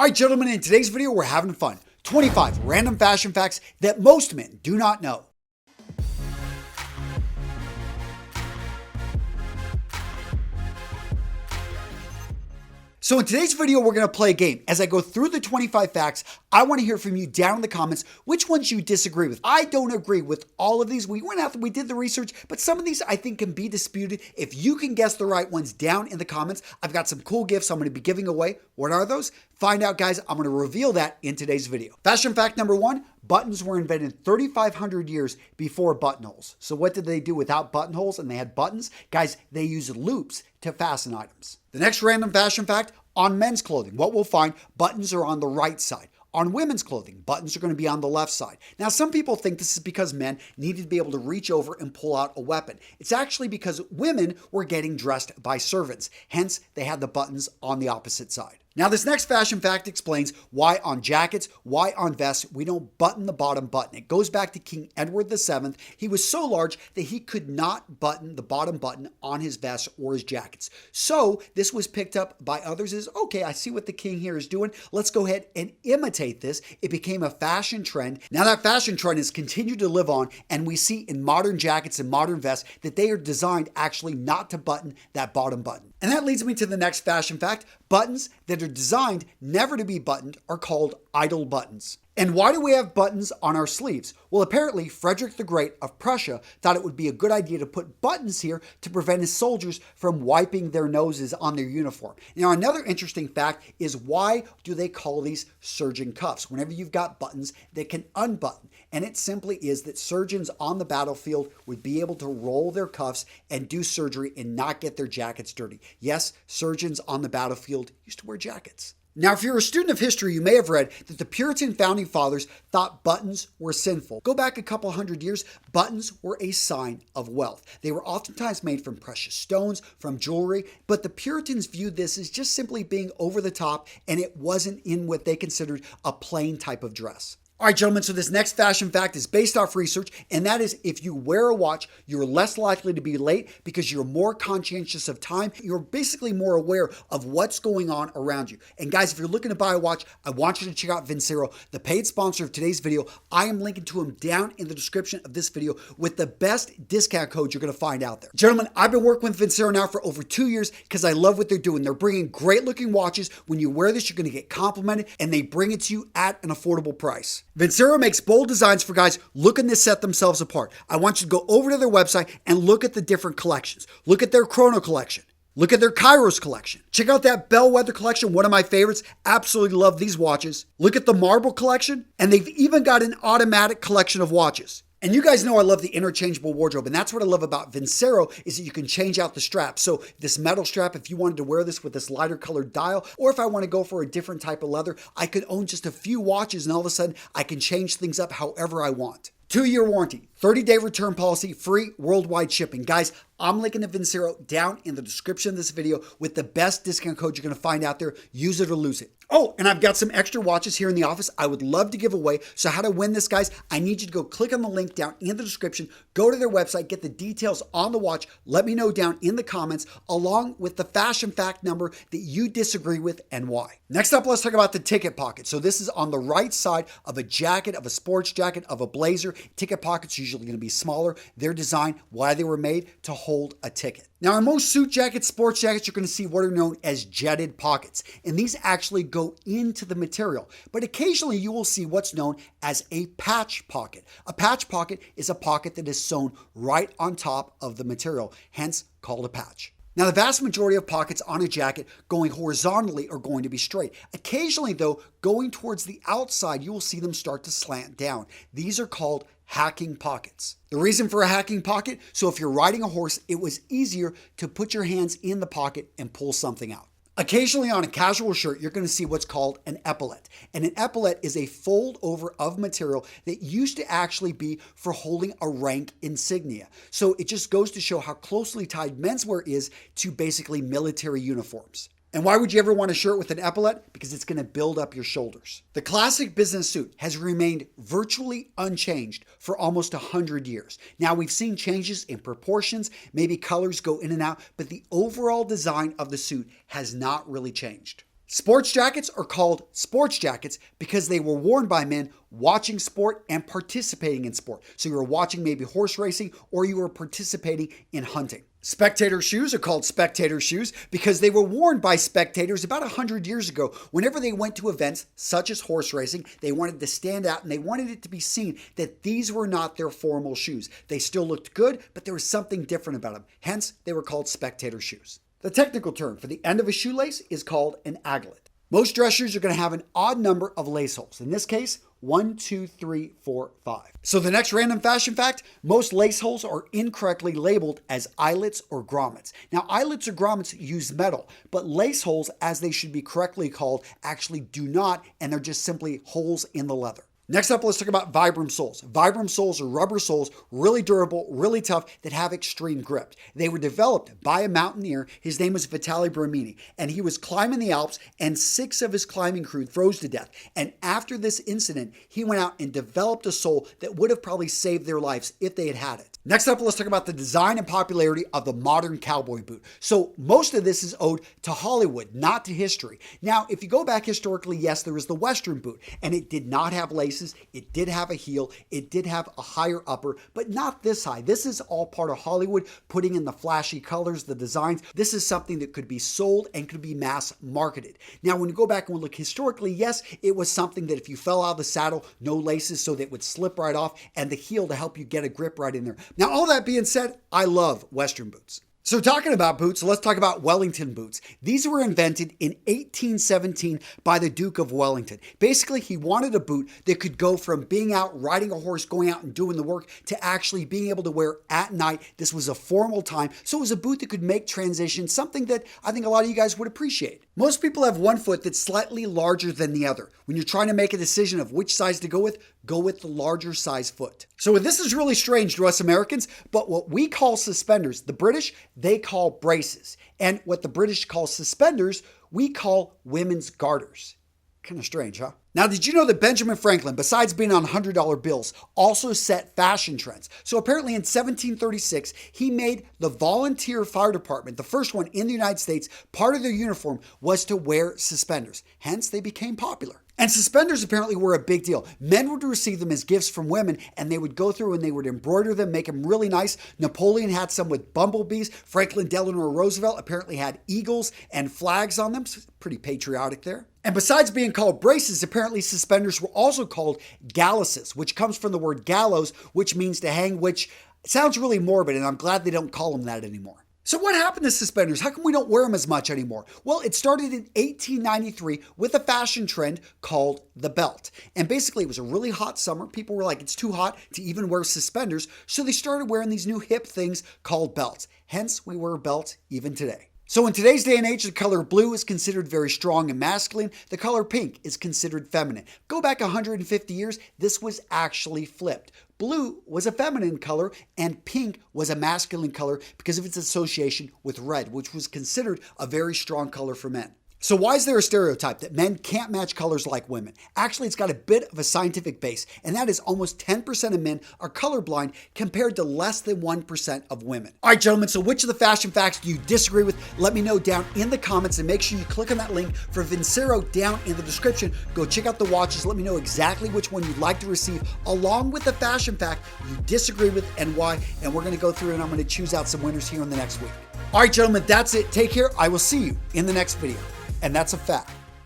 All right, gentlemen, in today's video, we're having fun. 25 random fashion facts that most men do not know. So in today's video, we're going to play a game. As I go through the 25 facts, I want to hear from you down in the comments which ones you disagree with. I don't agree with all of these. We went out, we did the research, but some of these I think can be disputed. If you can guess the right ones down in the comments, I've got some cool gifts I'm going to be giving away. What are those? Find out, guys. I'm going to reveal that in today's video. Fashion fact number 1, buttons were invented 3,500 years before buttonholes. So what did they do without buttonholes and they had buttons? Guys, they used loops to fasten items. The next random fashion fact, on men's clothing, what we'll find, buttons are on the right side. On women's clothing, buttons are going to be on the left side. Now, some people think this is because men needed to be able to reach over and pull out a weapon. It's actually because women were getting dressed by servants. Hence, they had the buttons on the opposite side. Now, this next fashion fact explains why on jackets, why on vests, we don't button the bottom button. It goes back to King Edward VII. He was so large that he could not button the bottom button on his vests or his jackets. So this was picked up by others as, okay, I see what the king here is doing. Let's go ahead and imitate this. It became a fashion trend. Now that fashion trend has continued to live on, and we see in modern jackets and modern vests that they are designed actually not to button that bottom button. And that leads me to the next fashion fact. Buttons that are designed never to be buttoned are called idle buttons. And why do we have buttons on our sleeves? Well, apparently Frederick the Great of Prussia thought it would be a good idea to put buttons here to prevent his soldiers from wiping their noses on their uniform. Now, another interesting fact is, why do they call these surgeon cuffs? Whenever you've got buttons that can unbutton. And it simply is that surgeons on the battlefield would be able to roll their cuffs and do surgery and not get their jackets dirty. Yes, surgeons on the battlefield used to wear jackets. Now, if you're a student of history, you may have read that the Puritan founding fathers thought buttons were sinful. Go back a couple hundred years, buttons were a sign of wealth. They were oftentimes made from precious stones, from jewelry, but the Puritans viewed this as just simply being over the top, and it wasn't in what they considered a plain type of dress. All right, gentlemen, so this next fashion fact is based off research, and that is, if you wear a watch, you're less likely to be late because you're more conscientious of time. You're basically more aware of what's going on around you. And guys, if you're looking to buy a watch, I want you to check out Vincero, the paid sponsor of today's video. I am linking to him down in the description of this video with the best discount code you're going to find out there. Gentlemen, I've been working with Vincero now for over 2 years because I love what they're doing. They're bringing great looking watches. When you wear this, you're going to get complimented, and they bring it to you at an affordable price. Vincero makes bold designs for guys looking to set themselves apart. I want you to go over to their website and look at the different collections. Look at their Chrono collection. Look at their Kairos collection. Check out that Bellwether collection, one of my favorites. Absolutely love these watches. Look at the Marble collection, and they've even got an automatic collection of watches. And you guys know I love the interchangeable wardrobe, and that's what I love about Vincero, is that you can change out the strap. So this metal strap, if you wanted to wear this with this lighter colored dial, or if I want to go for a different type of leather, I could own just a few watches, and all of a sudden I can change things up however I want. 2-year warranty, 30-day return policy, free worldwide shipping. Guys, I'm linking to Vincero down in the description of this video with the best discount code you're going to find out there. Use it or lose it. Oh, and I've got some extra watches here in the office I would love to give away. So how to win this, guys? I need you to go click on the link down in the description, go to their website, get the details on the watch. Let me know down in the comments, along with the fashion fact number that you disagree with and why. Next up, let's talk about the ticket pocket. So this is on the right side of a jacket, of a sports jacket, of a blazer. Ticket pockets are usually going to be smaller. They're designed, why they were made, to hold a ticket. Now, in most suit jackets, sports jackets, you're going to see what are known as jetted pockets, and these actually go into the material. But occasionally you will see what's known as a patch pocket. A patch pocket is a pocket that is sewn right on top of the material, hence called a patch. Now, the vast majority of pockets on a jacket going horizontally are going to be straight. Occasionally, though, going towards the outside, you will see them start to slant down. These are called hacking pockets. The reason for a hacking pocket, so if you're riding a horse, it was easier to put your hands in the pocket and pull something out. Occasionally on a casual shirt, you're going to see what's called an epaulet. And an epaulet is a fold over of material that used to actually be for holding a rank insignia. So it just goes to show how closely tied menswear is to basically military uniforms. And why would you ever want a shirt with an epaulet? Because it's going to build up your shoulders. The classic business suit has remained virtually unchanged for almost 100 years. Now, we've seen changes in proportions, maybe colors go in and out, but the overall design of the suit has not really changed. Sports jackets are called sports jackets because they were worn by men watching sport and participating in sport. So you were watching maybe horse racing or you were participating in hunting. Spectator shoes are called spectator shoes because they were worn by spectators about 100 years ago. Whenever they went to events such as horse racing, they wanted to stand out and they wanted it to be seen that these were not their formal shoes. They still looked good, but there was something different about them. Hence, they were called spectator shoes. The technical term for the end of a shoelace is called an aglet. Most dress shoes are going to have an odd number of lace holes. In this case, 1, 2, 3, 4, 5. So the next random fashion fact, most lace holes are incorrectly labeled as eyelets or grommets. Now, eyelets or grommets use metal, but lace holes, as they should be correctly called, actually do not, and they're just simply holes in the leather. Next up, let's talk about Vibram soles. Vibram soles are rubber soles, really durable, really tough, that have extreme grip. They were developed by a mountaineer. His name was Vitaly Bramini, and he was climbing the Alps, and 6 of his climbing crew froze to death. And after this incident, he went out and developed a sole that would have probably saved their lives if they had had it. Next up, let's talk about the design and popularity of the modern cowboy boot. So most of this is owed to Hollywood, not to history. Now, if you go back historically, yes, there was the Western boot, and it did not have laces. It did have a heel. It did have a higher upper, but not this high. This is all part of Hollywood, putting in the flashy colors, the designs. This is something that could be sold and could be mass marketed. Now, when you go back and look historically, yes, it was something that if you fell out of the saddle, no laces so that it would slip right off, and the heel to help you get a grip right in there. Now, all that being said, I love Western boots. So talking about boots, let's talk about Wellington boots. These were invented in 1817 by the Duke of Wellington. Basically, he wanted a boot that could go from being out riding a horse, going out and doing the work, to actually being able to wear at night. This was a formal time, so it was a boot that could make transition, something that I think a lot of you guys would appreciate. Most people have one foot that's slightly larger than the other. When you're trying to make a decision of which size to go with the larger size foot. So this is really strange to us Americans, but what we call suspenders, the British, they call braces. And what the British call suspenders, we call women's garters. Kind of strange, huh? Now, did you know that Benjamin Franklin, besides being on $100 bills, also set fashion trends? So apparently in 1736, he made the volunteer fire department, the first one in the United States, part of their uniform was to wear suspenders. Hence, they became popular. And suspenders apparently were a big deal. Men would receive them as gifts from women, and they would go through and they would embroider them, make them really nice. Napoleon had some with bumblebees. Franklin Delano Roosevelt apparently had eagles and flags on them. So pretty patriotic there. And besides being called braces, apparently suspenders were also called galluses, which comes from the word gallows, which means to hang, which sounds really morbid, and I'm glad they don't call them that anymore. So what happened to suspenders? How come we don't wear them as much anymore? Well, it started in 1893 with a fashion trend called the belt. And basically, it was a really hot summer. People were like, it's too hot to even wear suspenders. So they started wearing these new hip things called belts. Hence, we wear a belt even today. So in today's day and age, the color blue is considered very strong and masculine. The color pink is considered feminine. Go back 150 years, this was actually flipped. Blue was a feminine color and pink was a masculine color because of its association with red, which was considered a very strong color for men. So why is there a stereotype that men can't match colors like women? Actually, it's got a bit of a scientific base, and that is almost 10% of men are colorblind compared to less than 1% of women. All right, gentlemen, so which of the fashion facts do you disagree with? Let me know down in the comments, and make sure you click on that link for Vincero down in the description. Go check out the watches. Let me know exactly which one you'd like to receive, along with the fashion fact you disagree with and why, and we're going to go through and I'm going to choose out some winners here in the next week. All right, gentlemen, that's it. Take care. I will see you in the next video. And that's a fact.